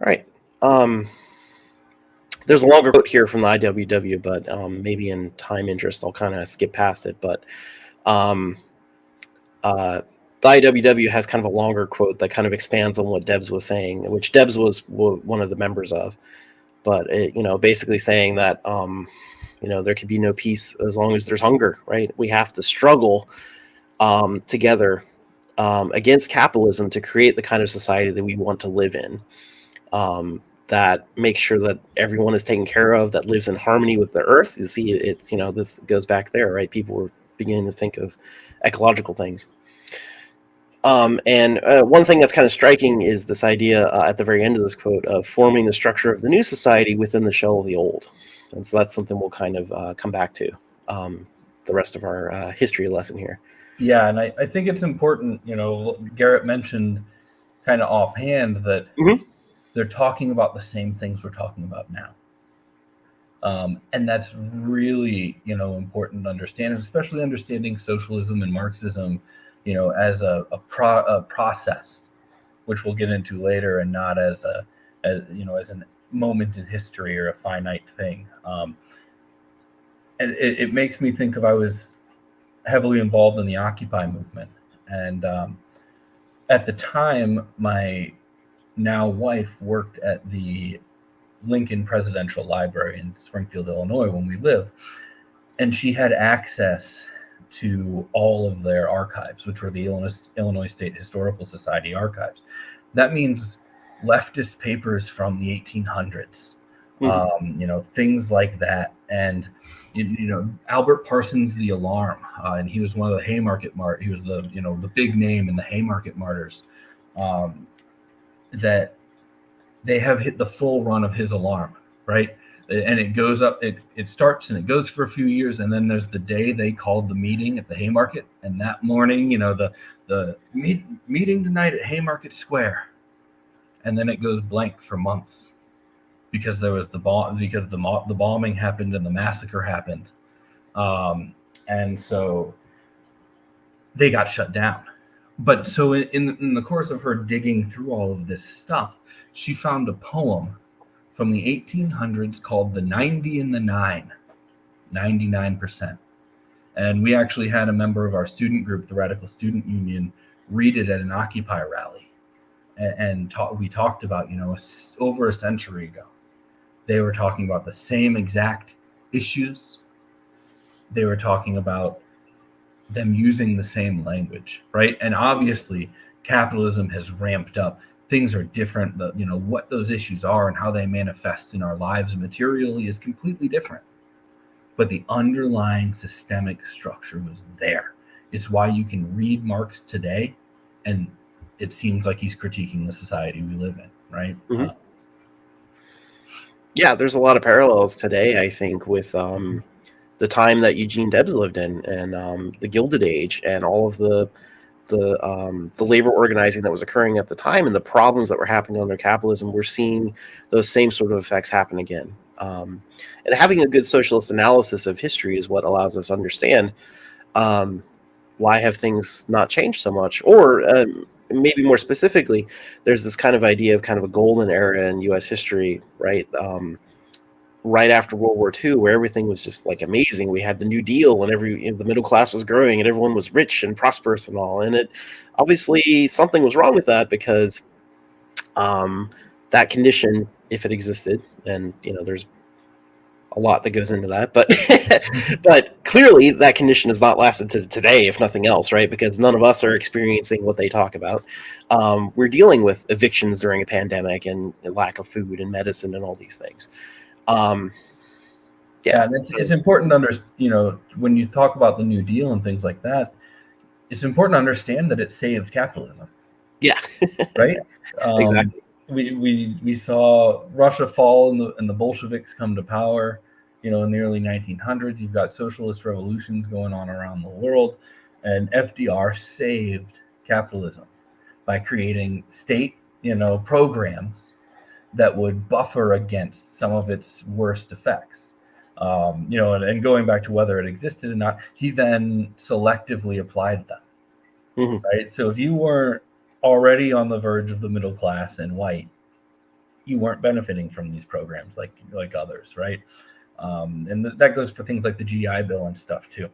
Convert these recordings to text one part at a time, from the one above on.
All right. There's a longer quote here from the IWW, but maybe in time interest, I'll kind of skip past it. But um, the IWW has kind of a longer quote that kind of expands on what Debs was saying, which Debs was one of the members of. But it, basically saying that there can be no peace as long as there's hunger, right? We have to struggle together against capitalism to create the kind of society that we want to live in. That makes sure that everyone is taken care of, that lives in harmony with the earth. You see, it's this goes back there, right? People were beginning to think of ecological things. And one thing that's kind of striking is this idea at the very end of this quote of forming the structure of the new society within the shell of the old. And so that's something we'll kind of come back to the rest of our history lesson here. Yeah, and I think it's important, Garrett mentioned kind of offhand that they're talking about the same things we're talking about now. And that's really, important to understand, especially understanding socialism and Marxism, as a process, which we'll get into later, and not as a moment in history or a finite thing. And it makes me think of, I was heavily involved in the Occupy movement. And at the time, my now wife worked at the Lincoln Presidential Library in Springfield, Illinois, when we lived. And she had access to all of their archives, which were the Illinois State Historical Society archives. That means leftist papers from the 1800s, things like that. And Albert Parsons, the Alarm, and he was one of the Haymarket Martyrs. He was the big name in the Haymarket Martyrs. That they have hit the full run of his Alarm, right? And it goes up. It starts and it goes for a few years, and then there's the day they called the meeting at the Haymarket, and that morning, the meeting tonight at Haymarket Square, and then it goes blank for months. Because there was the bombing happened and the massacre happened, and so they got shut down. But so in the course of her digging through all of this stuff, she found a poem from the 1800s called "The 90 and the 9," 99%. And we actually had a member of our student group, the Radical Student Union, read it at an Occupy rally, and we talked about over a century ago. They were talking about the same exact issues. They were talking about them using the same language, right? And obviously, capitalism has ramped up. Things are different. What those issues are and how they manifest in our lives materially is completely different. But the underlying systemic structure was there. It's why you can read Marx today, and it seems like he's critiquing the society we live in, right? Mm-hmm. Yeah, there's a lot of parallels today, I think, with the time that Eugene Debs lived in, and the Gilded Age, and all of the labor organizing that was occurring at the time, and the problems that were happening under capitalism. We're seeing those same sort of effects happen again. And having a good socialist analysis of history is what allows us to understand why have things not changed so much, or maybe more specifically, there's this kind of idea of kind of a golden era in U.S. history, right? Right after World War II, where everything was just like amazing. We had the New Deal, and the middle class was growing, and everyone was rich and prosperous and all. And it obviously something was wrong with that, because that condition, if it existed, and there's a lot that goes into that, but clearly that condition has not lasted to today, if nothing else, right? Because none of us are experiencing what they talk about. We're dealing with evictions during a pandemic, and lack of food and medicine and all these things. Yeah, and it's important to understand, when you talk about the New Deal and things like that, it's important to understand that it saved capitalism. Yeah. Right? Exactly. We saw Russia fall and the Bolsheviks come to power, in the early 1900s. You've got socialist revolutions going on around the world, and FDR saved capitalism by creating state, programs that would buffer against some of its worst effects. And going back to whether it existed or not, he then selectively applied them. Mm-hmm. Right? So if you weren't already on the verge of the middle class and white, you weren't benefiting from these programs like others, right? And that goes for things like the GI Bill and stuff too.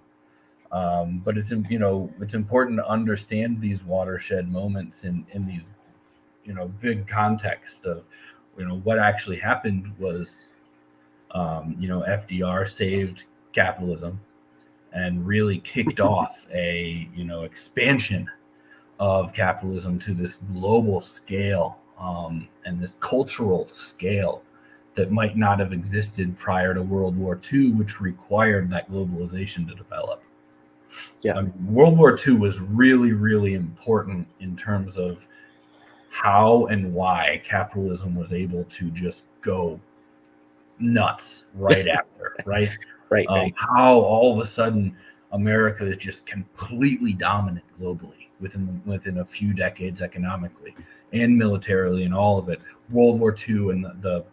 But it's important to understand these watershed moments in these big context of what actually happened was FDR saved capitalism and really kicked off a expansion of capitalism to this global scale and this cultural scale that might not have existed prior to World War II, which required that globalization to develop. Yeah, World War II was really, really important in terms of how and why capitalism was able to just go nuts right after, right? right. How all of a sudden America is just completely dominant globally within a few decades economically and militarily and all of it. World War II and the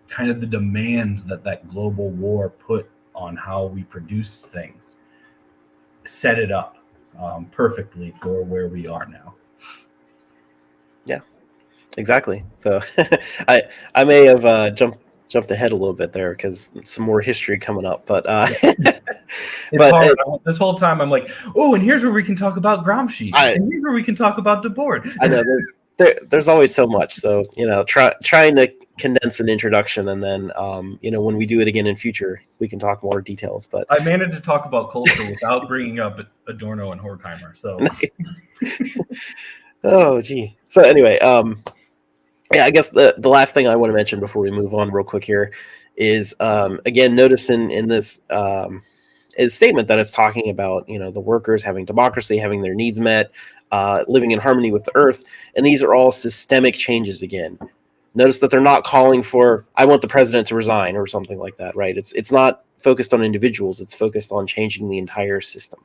kind of the demands that global war put on how we produce things set it up perfectly for where we are now. Yeah, exactly. So I may have jumped ahead a little bit there because some more history coming up, but it's hard. This whole time I'm like, oh, and here's where we can talk about Gramsci, and here's where we can talk about De Boer. I know there's always so much. So trying to condense an introduction, and then when we do it again in future, we can talk more details. But I managed to talk about culture without bringing up Adorno and Horkheimer. So, oh gee. So anyway, yeah, I guess the last thing I want to mention before we move on real quick here is again, notice in this statement that it's talking about the workers having democracy, having their needs met, living in harmony with the earth, and these are all systemic changes again. Notice that they're not calling for, I want the president to resign or something like that, right? It's not focused on individuals. It's focused on changing the entire system.